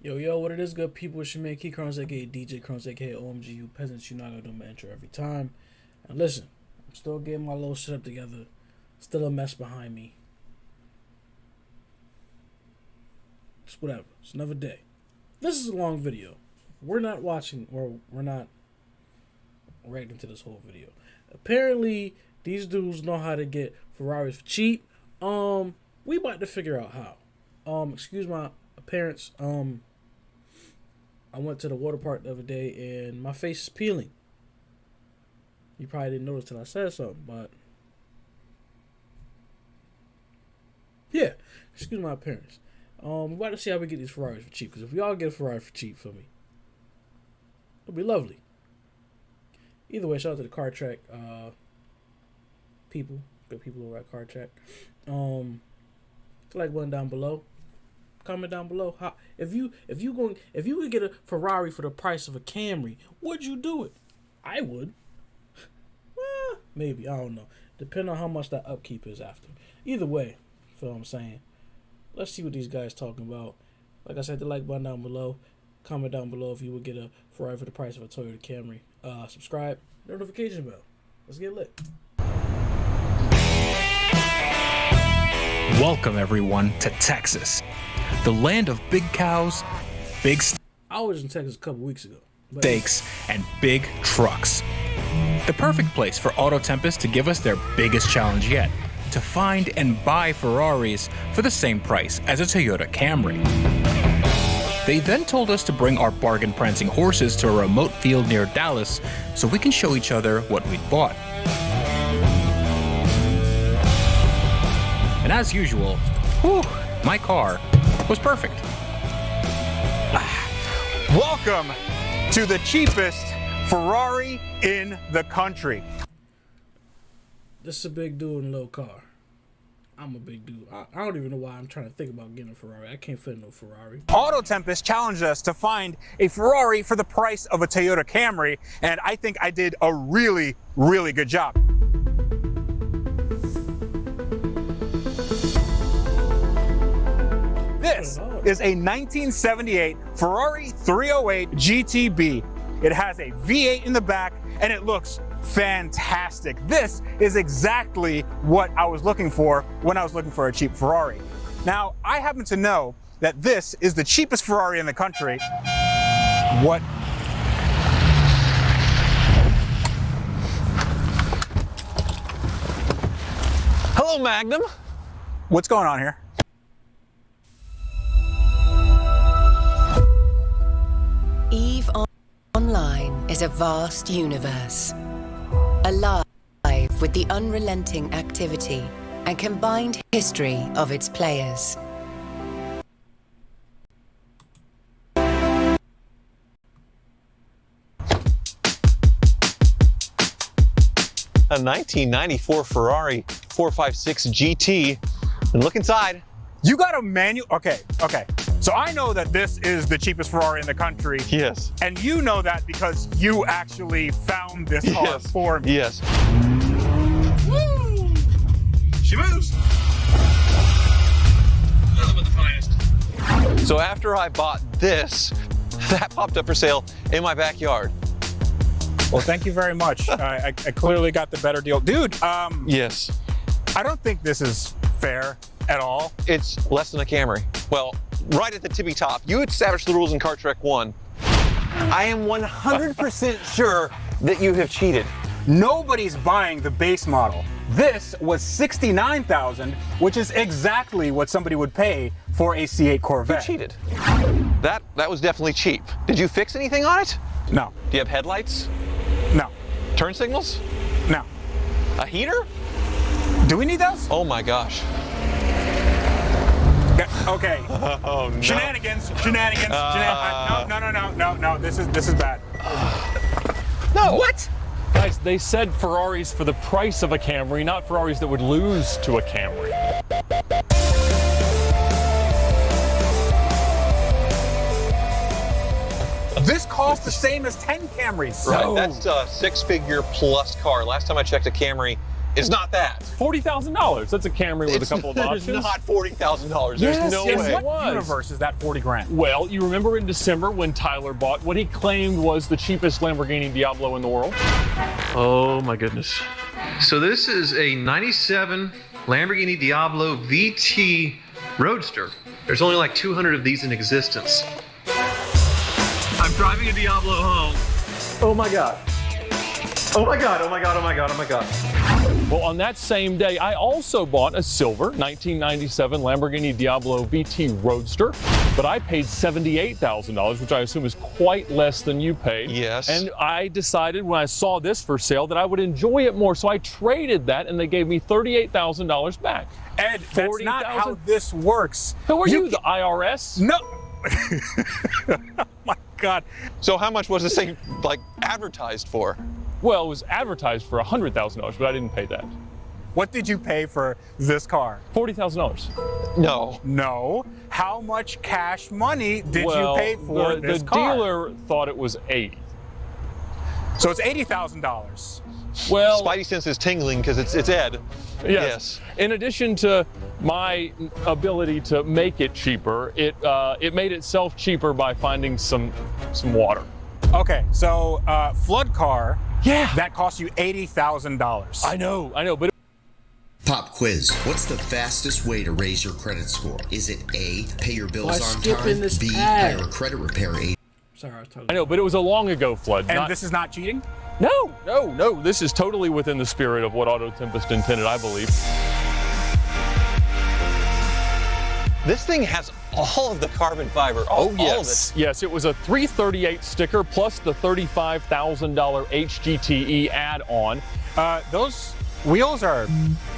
Yo, what it is, good people? It's your man Key Crons, aka DJ Crons, aka OMG, you peasants. You know I gotta do my intro every time. And listen, I'm still getting my little shit up together. Still a mess behind me. It's whatever. It's another day. This is a long video. We're not watching, or we're not reacting to this whole video. Apparently, these dudes know how to get Ferraris for cheap. We about to figure out how. Excuse my appearance. I went to the water park the other day and my face is peeling. You probably didn't notice till I said something, but yeah, excuse my appearance. We're about to see how we get these Ferraris for cheap, because if we all get a Ferrari for cheap for me, it'll be lovely. Either way, shout out to the Car Track people, good people over at Car Track. Like one down below. Comment down below how if you could get a Ferrari for the price of a Camry, would you do it? I would. Well, maybe, I don't know. Depending on how much that upkeep is after. Either way, feel what I'm saying. Let's see what these guys talking about. Like I said, the like button down below. Comment down below if you would get a Ferrari for the price of a Toyota Camry. Subscribe, notification bell. Let's get lit. Welcome everyone to Texas, the land of big cows, big I was in Texas a couple weeks ago. steaks, and big trucks. The perfect place for Auto Tempest to give us their biggest challenge yet, to find and buy Ferraris for the same price as a Toyota Camry. They then told us to bring our bargain-prancing horses to a remote field near Dallas so we can show each other what we'd bought. And as usual, my car was perfect. Welcome to the cheapest Ferrari in the country. This is a big dude in a little car. I'm a big dude. I don't even know why I'm trying to think about getting a Ferrari. I can't fit in no Ferrari. Auto Tempest challenged us to find a Ferrari for the price of a Toyota Camry, and I think I did a really, really good job. This is a 1978 Ferrari 308 GTB. It has a V8 in the back and it looks fantastic. This is exactly what I was looking for when I was looking for a cheap Ferrari. Now, I happen to know that this is the cheapest Ferrari in the country. What? Hello, Magnum. What's going on here? EVE Online is a vast universe, alive with the unrelenting activity and combined history of its players. A 1994 Ferrari 456 GT. And look inside. You got a manual? Okay. So I know that this is the cheapest Ferrari in the country. Yes. And you know that because you actually found this car for me. Yes. Woo! She moves. Nothing but the finest. So after I bought this, that popped up for sale in my backyard. Well, thank you very much. I clearly got the better deal. Dude, Yes. I don't think this is fair at all. It's less than a Camry. Well, right at the tippy top. You established the rules in Car Trek 1. I am 100% sure that you have cheated. Nobody's buying the base model. This was $69,000, which is exactly what somebody would pay for a C8 You Corvette. cheated. That was definitely cheap. Did you fix anything on it? No, Do you have headlights? no, Turn signals? no. A heater? Do we need those? Oh my gosh. Okay. Oh no. Shenanigans. No. This is bad. No. What? Guys, they said Ferraris for the price of a Camry, not Ferraris that would lose to a Camry. This costs the same as 10 Camrys. Right, that's a six-figure plus car. Last time I checked, a Camry It's not that. $40,000. That's a Camry with a couple of options. It's not $40,000. There's no yes, way. it was. Universe is that 40 grand? Well, you remember in December when Tyler bought what he claimed was the cheapest Lamborghini Diablo in the world? Oh my goodness. So this is a 97 Lamborghini Diablo VT Roadster. There's only like 200 of these in existence. I'm driving a Diablo home. Oh my God. Oh my God, oh my God, oh my God, oh my God. Well, on that same day, I also bought a silver 1997 Lamborghini Diablo VT Roadster, but I paid $78,000, which I assume is quite less than you paid. Yes. And I decided when I saw this for sale that I would enjoy it more, so I traded that and they gave me $38,000 back. Ed, that's not how this works. Who are you, the IRS? No. Oh my God. So how much was this thing like advertised for? Well, it was advertised for $100,000, but I didn't pay that. What did you pay for this car? $40,000. No. No. How much cash money did you pay for this the car? dealer thought it was $80,000. So it's $80,000. Well, Spidey sense is tingling because it's Ed. Yes. In addition to my ability to make it cheaper, it made itself cheaper by finding some water. Okay, so flood car. Yeah. That cost you $80,000. I know, but Pop quiz. What's the fastest way to raise your credit score? Is it A, pay your bills on skipping time, this B, ad? hire a credit repair agent? Sorry, I was talking. I know, but it was a long ago flood. And this is not cheating? No. This is totally within the spirit of what Auto Tempest intended, I believe. This thing has all of the carbon fiber. All of it. Yes, it was a 338 sticker plus the $35,000 HGTE add-on. Those wheels are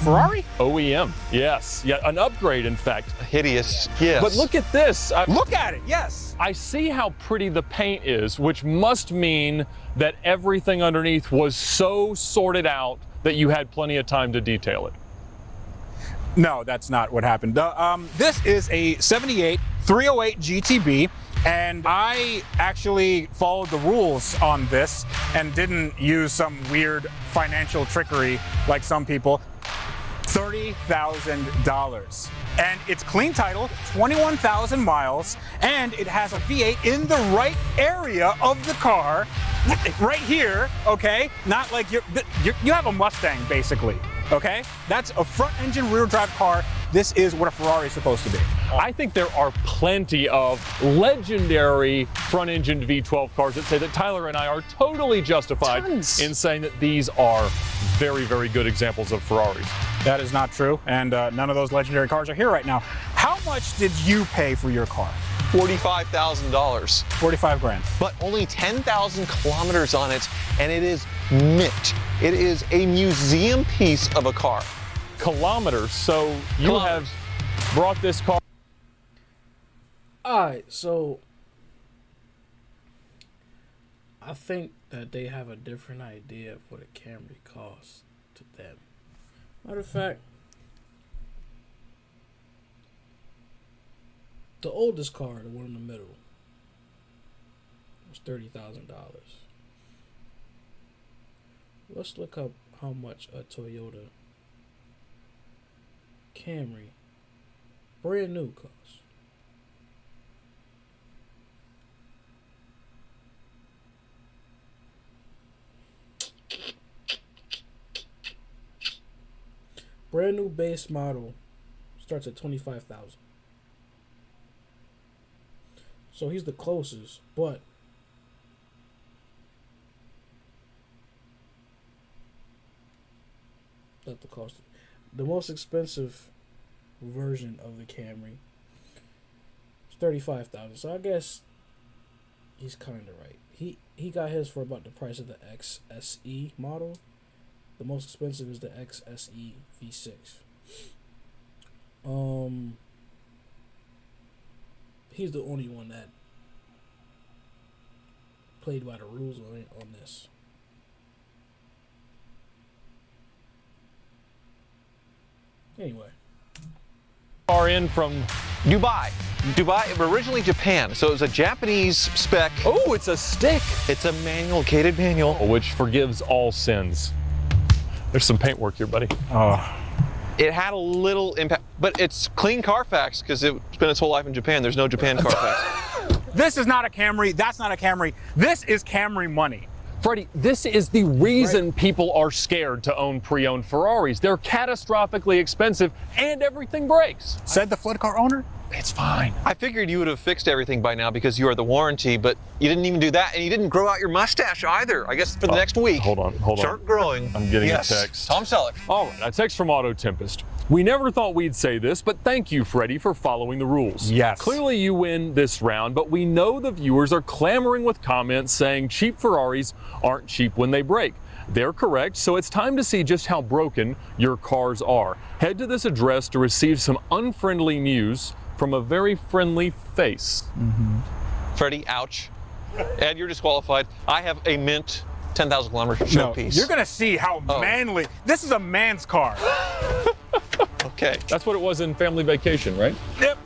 Ferrari? OEM, yes. Yeah, an upgrade, in fact. Hideous, yes. But look at this. Look at it, yes. I see how pretty the paint is, which must mean that everything underneath was so sorted out that you had plenty of time to detail it. No, that's not what happened. This is a 78 308 GTB, and I actually followed the rules on this and didn't use some weird financial trickery like some people. $30,000. And it's clean title, 21,000 miles, and it has a V8 in the right area of the car, right here, okay? Not like you have a Mustang, basically. Okay? That's a front engine rear drive car. This is what a Ferrari is supposed to be. I think there are plenty of legendary front engine V12 cars that say that Tyler and I are totally justified in saying that these are very, very good examples of Ferraris. That is not true, and none of those legendary cars are here right now. How much did you pay for your car? $45,000. 45 grand. But only 10,000 kilometers on it, and it is mint. It is a museum piece of a car. Kilometers, so you have brought this car. Alright, so I think that they have a different idea of what a Camry costs to them. Matter of fact, the oldest car, the one in the middle, was $30,000. Let's look up how much a Toyota Camry brand new costs. Brand new base model starts at $25,000. So he's the closest, but not the cost. The most expensive version of the Camry is $35,000. So I guess he's kind of right. He got his for about the price of the XSE model. The most expensive is the XSE V6. He's the only one that played by the rules on this. Anyway. Are in from Dubai, originally Japan, so it was a Japanese spec. Oh, it's a stick. It's a manual, gated manual. Which forgives all sins. There's some paint work here, buddy. Oh. It had a little impact, but it's clean Carfax because it's spent its whole life in Japan. There's no Japan Carfax. This is not a Camry. That's not a Camry. This is Camry money. Freddie, this is the reason people are scared to own pre-owned Ferraris. They're catastrophically expensive and everything breaks. Said the flood car owner. It's fine. I figured you would have fixed everything by now because you are the warranty, but you didn't even do that, and you didn't grow out your mustache either. I guess for the next week. Hold on. Start growing. I'm getting yes. a text. Tom Selleck. All right, a text from Auto Tempest. We never thought we'd say this, but thank you, Freddie, for following the rules. Yes. Clearly you win this round, but we know the viewers are clamoring with comments saying cheap Ferraris aren't cheap when they break. They're correct, so it's time to see just how broken your cars are. Head to this address to receive some unfriendly news from a very friendly face. Freddie, ouch. Ed, you're disqualified. I have a mint 10,000 kilometer showpiece. You're gonna see how manly. This is a man's car. Okay. That's what it was in Family Vacation, right? Yep.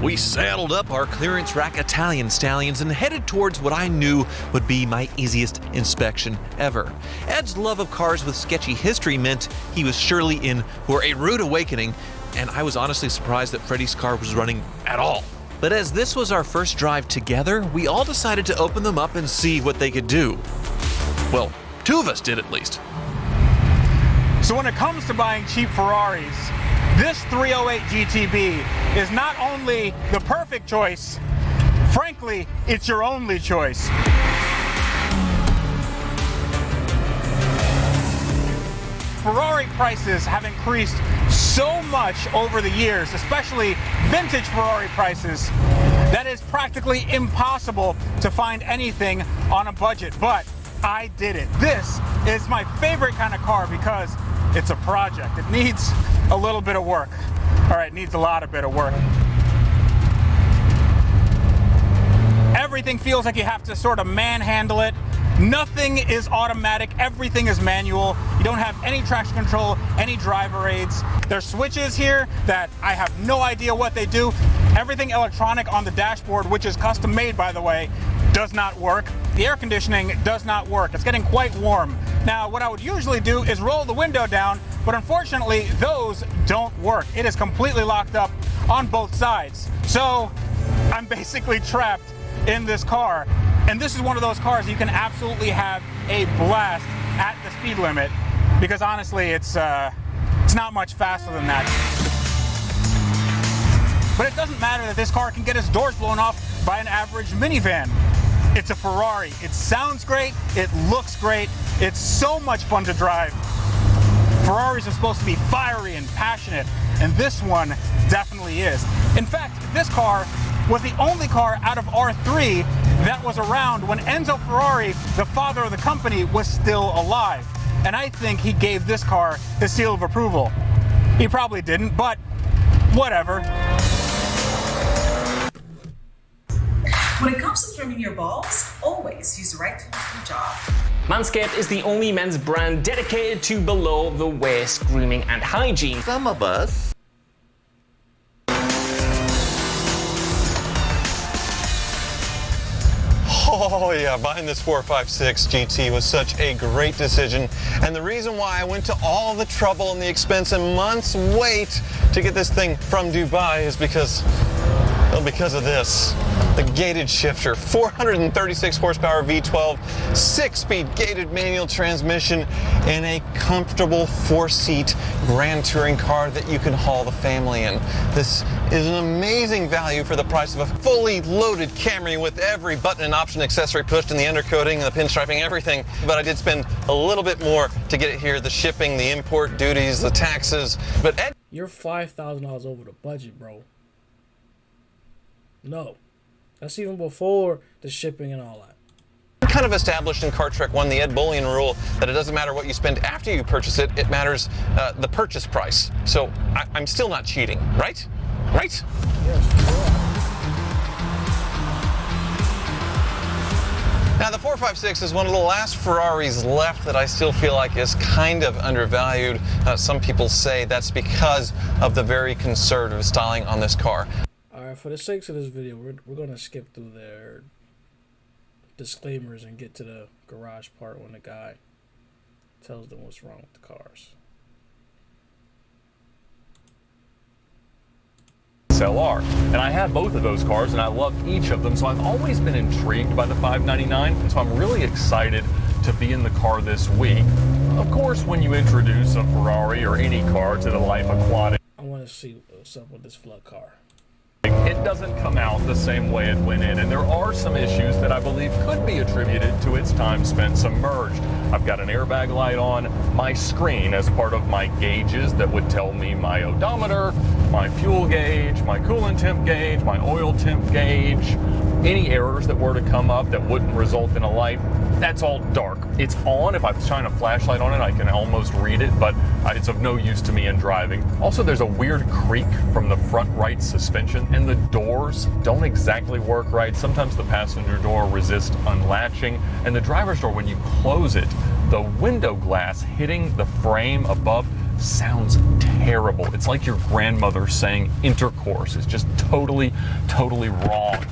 We saddled up our clearance rack Italian stallions and headed towards what I knew would be my easiest inspection ever. Ed's love of cars with sketchy history meant he was surely in for a rude awakening, and I was honestly surprised that Freddie's car was running at all. But as this was our first drive together, we all decided to open them up and see what they could do. Well, two of us did at least. So when it comes to buying cheap Ferraris, this 308 GTB is not only the perfect choice, frankly, it's your only choice. Ferrari prices have increased so much over the years, especially vintage Ferrari prices, that it's practically impossible to find anything on a budget, but I did it. This is my favorite kind of car because it's a project. It needs a little bit of work. All right, it needs a lot of bit of work. Everything feels like you have to sort of manhandle it. Nothing is automatic, everything is manual. You don't have any traction control, any driver aids. There's switches here that I have no idea what they do. Everything electronic on the dashboard, which is custom made by the way, does not work. The air conditioning does not work. It's getting quite warm. Now, what I would usually do is roll the window down, but unfortunately, those don't work. It is completely locked up on both sides. So, I'm basically trapped in this car. And this is one of those cars you can absolutely have a blast at the speed limit, because honestly, it's not much faster than that. But it doesn't matter that this car can get its doors blown off by an average minivan. It's a Ferrari. It sounds great. It looks great. It's so much fun to drive. Ferraris are supposed to be fiery and passionate, and this one definitely is. In fact, this car was the only car out of R3 that was around when Enzo Ferrari, the father of the company, was still alive. And I think he gave this car his seal of approval. He probably didn't, but whatever. When it comes to trimming your balls, always use the right tool for the job. Manscaped is the only men's brand dedicated to below-the-waist grooming and hygiene. Some of us. Oh yeah, buying this 456 GT was such a great decision. And the reason why I went to all the trouble and the expense and months wait to get this thing from Dubai is because of this. The gated shifter, 436 horsepower V12, 6-speed gated manual transmission, and a comfortable 4-seat grand touring car that you can haul the family in. This is an amazing value for the price of a fully loaded Camry with every button and option accessory pushed in the undercoating and the pinstriping, everything. But I did spend a little bit more to get it here, the shipping, the import duties, the taxes. But Ed, you're $5,000 over the budget, bro. No. That's even before the shipping and all that. kind of established in Car Trek 1 the Ed Bullion rule that it doesn't matter what you spend after you purchase it, it matters the purchase price. So I'm still not cheating, right? Right? Yes. Now the 456 is one of the last Ferraris left that I still feel like is kind of undervalued. Some people say that's because of the very conservative styling on this car. Alright, for the sakes of this video, we're going to skip through their disclaimers and get to the garage part when the guy tells them what's wrong with the cars. SLR. And I have both of those cars, and I love each of them, so I've always been intrigued by the 599, and so I'm really excited to be in the car this week. Of course, when you introduce a Ferrari or any car to the Life Aquatic, I want to see what's up with this flood car. it doesn't come out the same way it went in, and there are some issues that I believe could be attributed to its time spent submerged. I've got an airbag light on my screen as part of my gauges that would tell me my odometer, my fuel gauge, my coolant temp gauge, my oil temp gauge. Any errors that were to come up that wouldn't result in a light, that's all dark. It's on. If I shine a flashlight on it, I can almost read it, but it's of no use to me in driving. Also, there's a weird creak from the front right suspension, and the doors don't exactly work right. Sometimes the passenger door resists unlatching, and the driver's door, when you close it, the window glass hitting the frame above sounds terrible. It's like your grandmother saying intercourse. It's just totally, totally wrong.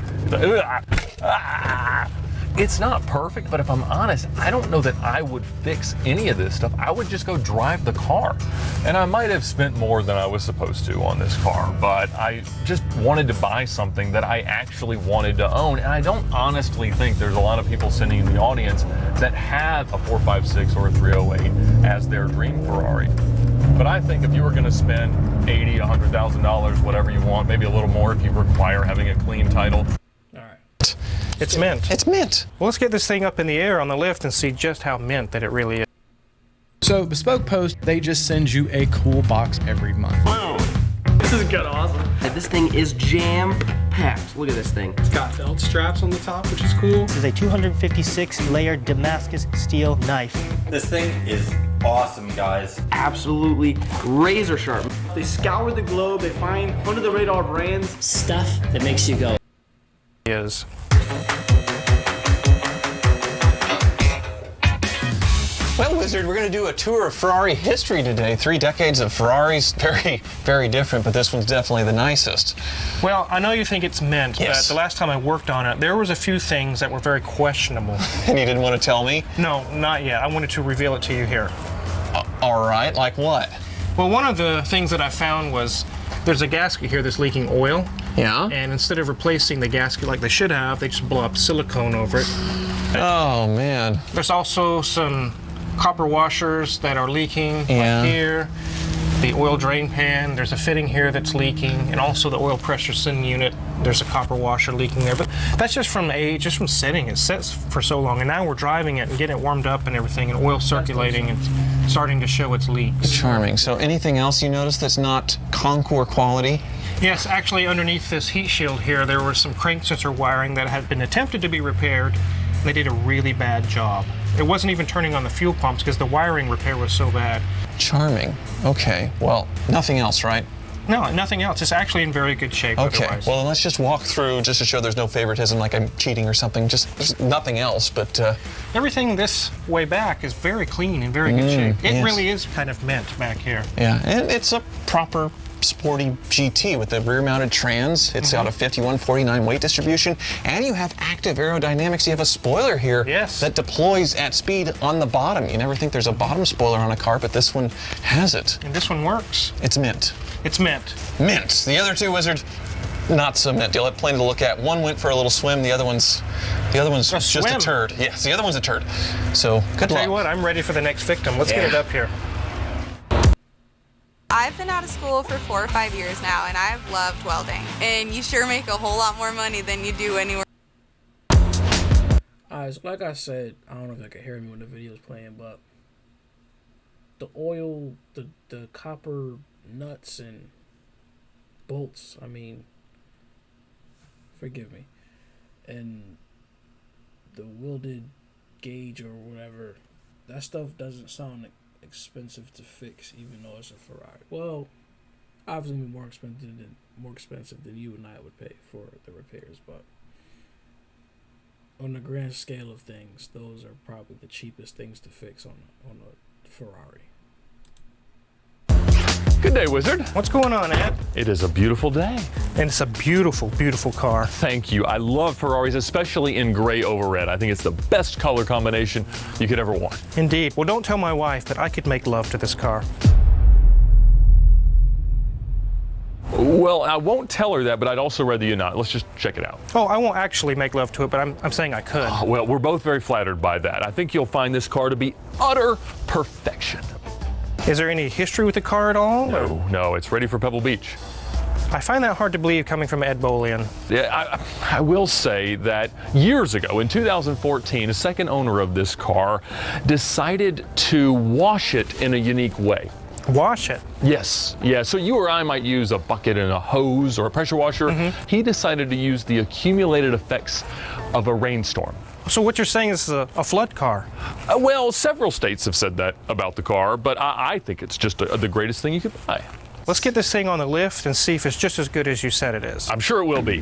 It's not perfect, but if I'm honest, I don't know that I would fix any of this stuff. I would just go drive the car. And I might have spent more than I was supposed to on this car, but I just wanted to buy something that I actually wanted to own. And I don't honestly think there's a lot of people sitting in the audience that have a 456 or a 308 as their dream Ferrari. But I think if you were going to spend $80,000, $100,000, whatever you want, maybe a little more if you require having a clean title. All right. It's mint. It's mint. Well, let's get this thing up in the air on the lift and see just how mint that it really is. So Bespoke Post, they just send you a cool box every month. This is good, awesome. This thing is jam-packed. Look at this thing. It's got belt straps on the top, which is cool. This is a 256-layer Damascus steel knife. This thing is awesome, guys. Absolutely razor sharp. They scour the globe, they find under-the-radar brands. Stuff that makes you go. Is. Well, Wizard, we're going to do a tour of Ferrari history today. 3 decades of Ferraris, very, very different, but this one's definitely the nicest. Well, I know you think it's mint, Yes. but the last time I worked on it, there was a few things that were very questionable. And you didn't want to tell me? No, not yet. I wanted to reveal it to you here. All right, like what? Well, one of the things that I found was there's a gasket here that's leaking oil. Yeah? And instead of replacing the gasket like they should have, they just blow up silicone over it. Oh, man. There's also some copper washers that are leaking Yeah. right here. The oil drain pan, there's a fitting here that's leaking, and also the oil pressure sending unit, there's a copper washer leaking there. But that's just from age, just from setting it. It sets for so long, and now we're driving it and getting it warmed up and everything, and oil circulating and starting to show its leaks. Charming. So anything else you notice that's not Concours quality? Yes, actually underneath this heat shield here, there was some crank sensor wiring that had been attempted to be repaired. And they did a really bad job. It wasn't even turning on the fuel pumps because the wiring repair was so bad. Charming. Okay, well, nothing else, right? No, nothing else. It's actually in very good shape Okay, otherwise. well, let's just walk through just to show there's no favoritism, like I'm cheating or something. Just there's nothing else, but... Everything this way back is very clean and very good shape. It yes. really is kind of mint back here. Yeah, and it's a proper sporty GT with the rear-mounted trans. It's got a 51-49 weight distribution, and you have active aerodynamics. You have a spoiler here that deploys at speed on the bottom. You never think there's a bottom spoiler on a car, but this one has it. And this one works. It's mint. It's mint. Mint. The other two, Wizard, not so mint. You'll have plenty to look at. One went for a little swim. The other one's just a turd. Yes, the other one's a turd. So good I'll tell luck. you what, I'm ready for the next victim. Let's get it up here. I've been out of school for 4 or 5 years now, and I've loved welding. And you sure make a whole lot more money than you do anywhere. So like I said, I don't know if I could hear me when the video is playing, but the oil, the copper nuts and bolts, I mean, forgive me, and the welded gauge or whatever, that stuff doesn't sound expensive to fix, even though it's a Ferrari. Well, obviously more expensive than you and I would pay for the repairs, but on the grand scale of things, those are probably the cheapest things to fix on a Ferrari. Good day, Wizard. What's going on, Ed? It is a beautiful day. And it's a beautiful, beautiful car. Thank you. I love Ferraris, especially in gray over red. I think it's the best color combination you could ever want. Indeed. Well, don't tell my wife, but I could make love to this car. Well, I won't tell her that, but I'd also rather you not. Let's just check it out. Oh, I won't actually make love to it, but I'm saying I could. Oh, well, we're both very flattered by that. I think you'll find this car to be utter perfection. Is there any history with the car at all? No, it's ready for Pebble Beach. I find that hard to believe coming from Ed Bolian. Yeah, I will say that years ago, in 2014, a second owner of this car decided to wash it in a unique way. Wash it? Yes. Yeah, so you or I might use a bucket and a hose or a pressure washer. He decided to use the accumulated effects of a rainstorm. So what you're saying is a flood car? Well, several states have said that about the car, but I think it's just the greatest thing you could buy. Let's get this thing on the lift and see if it's just as good as you said it is. I'm sure it will be.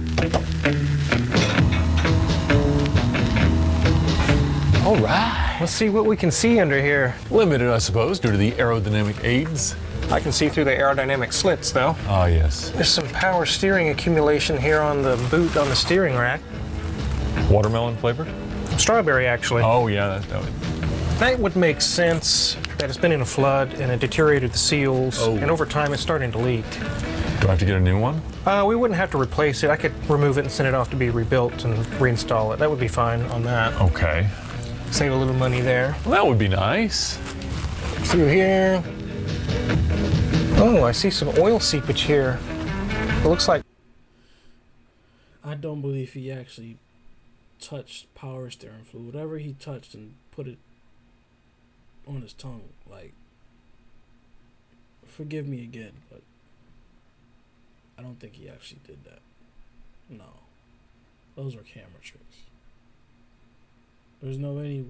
All right. Let's see what we can see under here. Limited, I suppose, due to the aerodynamic aids. I can see through the aerodynamic slits, though. Ah, yes. There's some power steering accumulation here on the boot on the steering rack. Watermelon flavored? Strawberry, actually. Oh, yeah. That would make sense that it's been in a flood and it deteriorated the seals, and over time it's starting to leak. Do I have to get a new one? We wouldn't have to replace it. I could remove it and send it off to be rebuilt and reinstall it. That would be fine on that. Okay. Save a little money there. Well, that would be nice. Through here. Oh, I see some oil seepage here. It looks like... I don't believe he actually touched power steering fluid. Whatever he touched and put it on his tongue, like, forgive me again, but I don't think he actually did that. No. Those were camera tricks. There's no any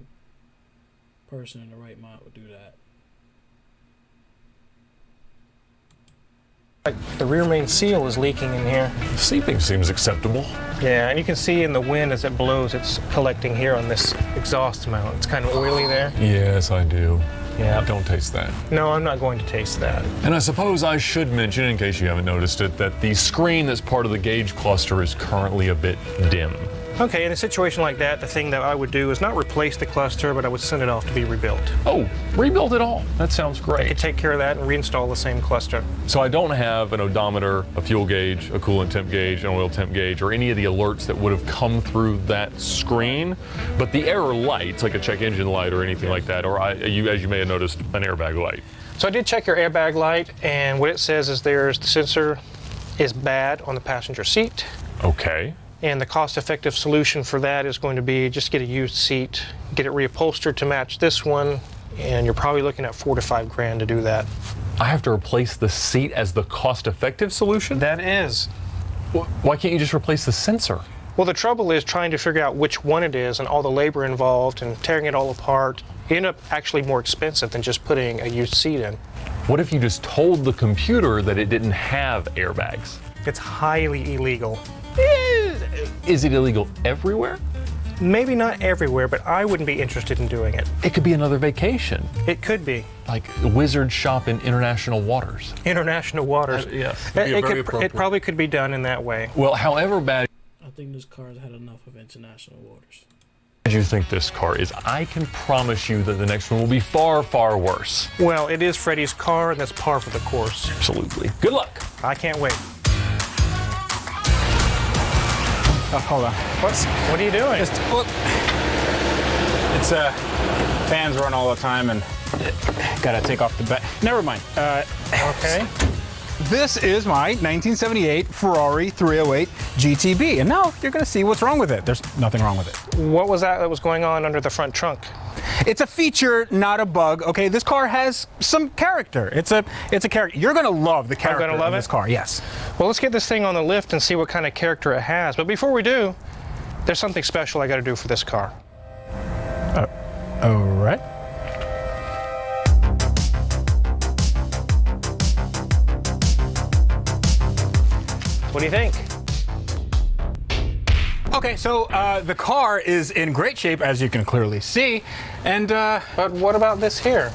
person in the right mind would do that. The rear main seal is leaking in here. Seeping seems acceptable. Yeah, and you can see in the wind as it blows, it's collecting here on this exhaust mount. It's kind of oily there. Yes, I do. Yeah. Don't taste that. No, I'm not going to taste that. And I suppose I should mention, in case you haven't noticed it, that the screen that's part of the gauge cluster is currently a bit dim. Okay, in a situation like that, the thing that I would do is not replace the cluster, but I would send it off to be rebuilt. Oh, rebuild it all. That sounds great. I could take care of that and reinstall the same cluster. So I don't have an odometer, a fuel gauge, a coolant temp gauge, an oil temp gauge, or any of the alerts that would have come through that screen. But the error lights, like a check engine light or anything like that, or as you may have noticed, an airbag light. So I did check your airbag light, and what it says is the sensor is bad on the passenger seat. Okay. And the cost-effective solution for that is going to be just get a used seat, get it reupholstered to match this one, and you're probably looking at $4 to $5 grand to do that. I have to replace the seat as the cost-effective solution? That is. Why can't you just replace the sensor? Well, the trouble is trying to figure out which one it is and all the labor involved and tearing it all apart. You end up actually more expensive than just putting a used seat in. What if you just told the computer that it didn't have airbags? It's highly illegal. Is it illegal everywhere? Maybe not everywhere, but I wouldn't be interested in doing it. It could be another vacation. It could be. Like Wizard shop in international waters. International waters. Yes. It probably could be done in that way. Well, however bad... I think this car's had enough of international waters. You think this car is, I can promise you that the next one will be far, far worse. Well, it is Freddie's car, and that's par for the course. Absolutely. Good luck. I can't wait. Oh, hold on. What are you doing? It's fans run all the time and gotta take off the back. Never mind. Okay. This is my 1978 Ferrari 308 GTB, and now you're gonna see what's wrong with it. There's nothing wrong with it. What was that was going on under the front trunk? It's a feature, not a bug. Okay, this car has some character. It's a character. You're gonna love the character of this car. Yes. Well, let's get this thing on the lift and see what kind of character it has. But before we do, there's something special I got to do for this car. All right. What do you think? Okay, so the car is in great shape, as you can clearly see, and but what about this here?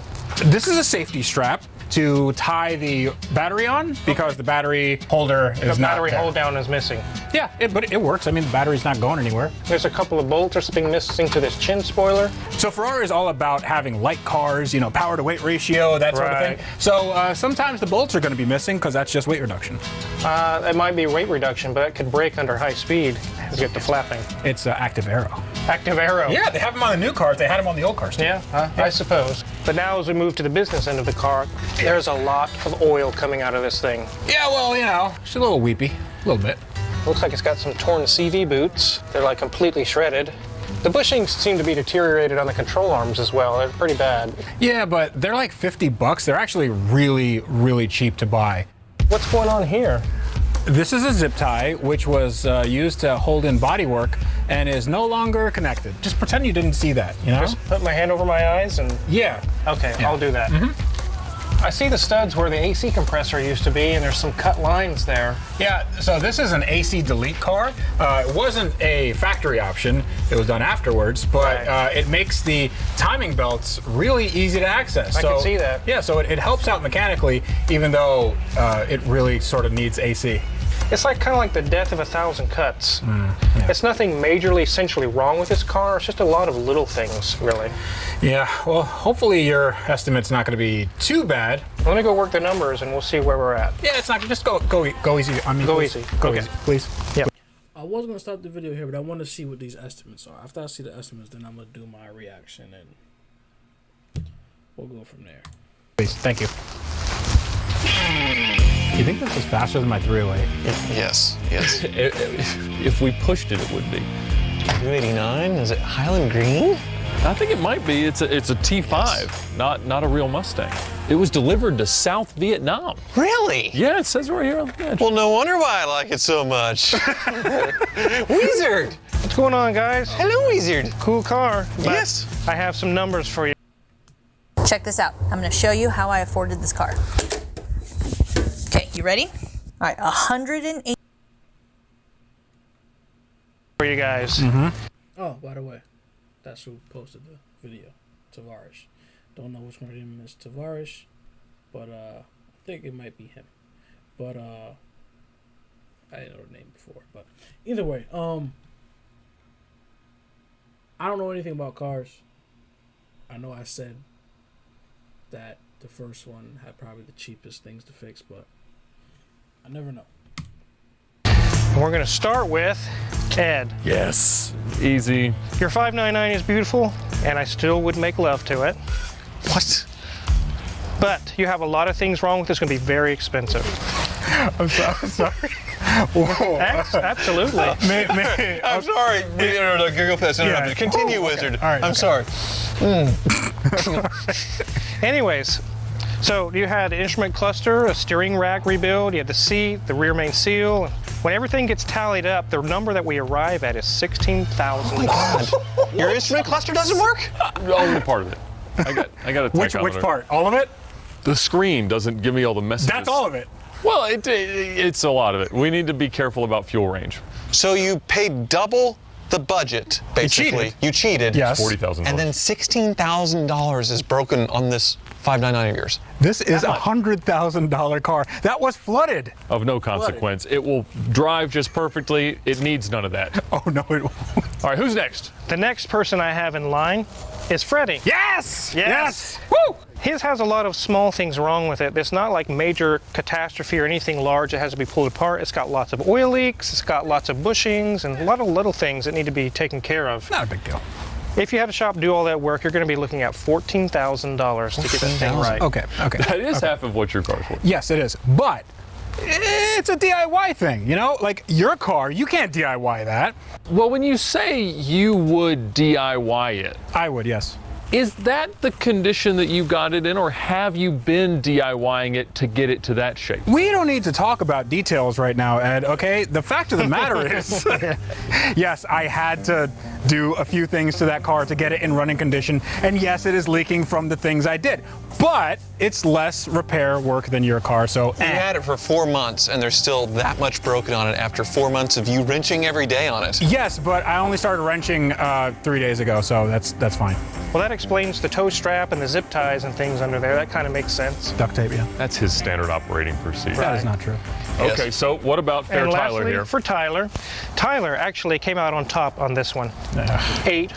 This is a safety strap to tie the battery on because the battery holder is not battery there. hold down is missing. Yeah, but it works. I mean, the battery's not going anywhere. There's a couple of bolts or something missing to this chin spoiler. So Ferrari is all about having light cars, you know, power to weight ratio, that sort of thing. So sometimes the bolts are going to be missing because that's just weight reduction. It might be weight reduction, but it could break under high speed as you get to flapping. It's active aero. Active aero. Yeah, they have them on the new cars. They had them on the old cars too. Yeah, I suppose. But now as we move to the business end of the car, there's a lot of oil coming out of this thing. Yeah, well, you know, it's a little weepy, a little bit. Looks like it's got some torn CV boots. They're like completely shredded. The bushings seem to be deteriorated on the control arms as well. They're pretty bad. Yeah, but they're like $50. They're actually really, really cheap to buy. What's going on here? This is a zip tie, which was used to hold in bodywork and is no longer connected. Just pretend you didn't see that, you know? Just put my hand over my eyes and... Yeah. Okay, Yeah. I'll do that. I see the studs where the AC compressor used to be, and there's some cut lines there. Yeah, so this is an AC delete car. It wasn't a factory option. It was done afterwards, but it makes the timing belts really easy to access. I can see that. Yeah, so it helps out mechanically, even though it really sort of needs AC. It's like kind of like the death of 1,000 cuts. Yeah. It's nothing majorly essentially wrong with this car. It's just a lot of little things, really. Yeah, well, hopefully your estimate's not going to be too bad. Let me go work the numbers and we'll see where we're at. Yeah, it's not. Just go easy. I mean, Go please. easy. Go Okay. easy, please. Yeah. I was gonna stop the video here, but I want to see what these estimates are. After I see the estimates, then I'm gonna do my reaction and we'll go from there. Please, thank you. You think this is faster than my 308? Yes. If we pushed it, it would be. 289? Is it Highland Green? I think it might be. It's a T5, not a real Mustang. It was delivered to South Vietnam. Really? Yeah, it says right here on the edge. Well, no wonder why I like it so much. Wizard! What's going on, guys? Hello, Wizard. Cool car. But Yes. I have some numbers for you. Check this out. I'm going to show you how I afforded this car. Okay, you ready? All right, 108 For you guys. Oh, by the way, that's who posted the video. Tavares. Don't know which one of them is Tavares, but I think it might be him. But I didn't know the name before. But either way, I don't know anything about cars. I know I said that the first one had probably the cheapest things to fix, but I never know. And we're going to start with Ed. Yes, easy. Your 599 is beautiful, and I still would make love to it. What? But you have a lot of things wrong with it. It's going to be very expensive. I'm sorry. Whoa. Absolutely. I'm sorry. Go fast. Yeah. Continue, Wizard. All right, I'm sorry. Anyways, so you had an instrument cluster, a steering rack rebuild, you had the seat, the rear main seal. When everything gets tallied up, the number that we arrive at is $16,000. Your instrument cluster doesn't work? Only part of it. I got a tachometer. Which part? All of it? The screen doesn't give me all the messages. That's all of it. Well, it's a lot of it. We need to be careful about fuel range. So you paid double the budget, basically. You cheated. Yes. $40,000. And then $16,000 is broken on this 599 of yours. This is a $100,000 car that was flooded. Of no consequence. It will drive just perfectly. It needs none of that. Oh, no, it won't. All right, who's next? The next person I have in line is Freddie. Yes! Woo! His has a lot of small things wrong with it. It's not like major catastrophe or anything large that has to be pulled apart. It's got lots of oil leaks, it's got lots of bushings, and a lot of little things that need to be taken care of. Not a big deal. If you had a shop do all that work, you're going to be looking at $14,000 to get that thing right. Okay. That is half of what your car's worth. Yes, it is. But it's a DIY thing, you know? Like, your car, you can't DIY that. Well, when you say you would DIY it, I would, yes. Is that the condition that you got it in, or have you been DIYing it to get it to that shape? We don't need to talk about details right now, Ed, okay? The fact of the matter is, yes, I had to do a few things to that car to get it in running condition, and yes, it is leaking from the things I did. But it's less repair work than your car, so You had it for 4 months, and there's still that much broken on it after 4 months of you wrenching every day on it. Yes, but I only started wrenching 3 days ago, so that's fine. Well, that explains the tow strap and the zip ties and things under there. That kind of makes sense. Duct tape, yeah. That's his standard operating procedure. That is not true. Okay, so what about Fair And Tyler lastly, here? for Tyler, Tyler actually came out on top on this one. $800.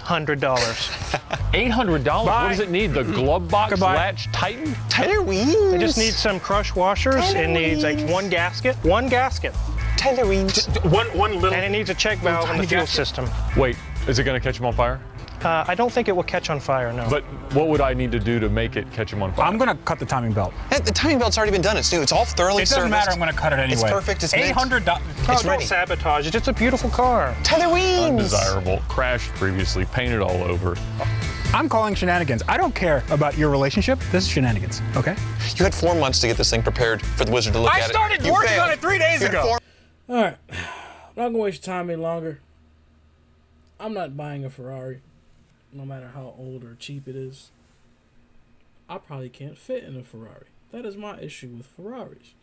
$800? What does it need? The glove box latch tighten? Tyler Weens. It just needs some crush washers. It needs like one gasket. One gasket. Tyler Weens. One little. And it needs a check valve in the fuel system. Wait, is it going to catch him on fire? I don't think it will catch on fire, no. But what would I need to do to make it catch him on fire? I'm going to cut the timing belt. The timing belt's already been done. It's new. It's all thoroughly It doesn't matter. I'm going to cut it anyway. It's perfect. It's $800. It's not sabotage. It's just a beautiful car. Tyler Weens. Undesirable. Crashed previously. Painted all over. I'm calling shenanigans. I don't care about your relationship. This is shenanigans, okay? You had 4 months to get this thing prepared for the wizard to look at it. I started working on it 3 days ago. All right. I'm not going to waste your time any longer. I'm not buying a Ferrari, no matter how old or cheap it is. I probably can't fit in a Ferrari. That is my issue with Ferraris.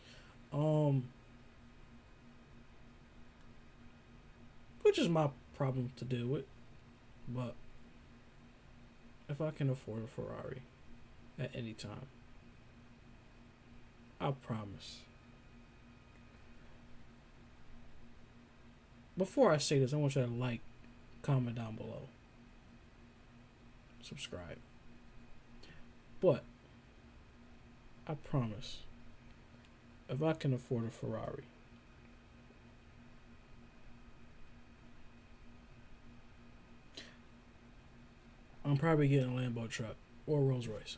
Which is my problem to deal with. But if I can afford a Ferrari at any time, I promise. Before I say this, I want you to like, comment down below, subscribe. But I promise, if I can afford a Ferrari, I'm probably getting a Lambo truck or a Rolls Royce.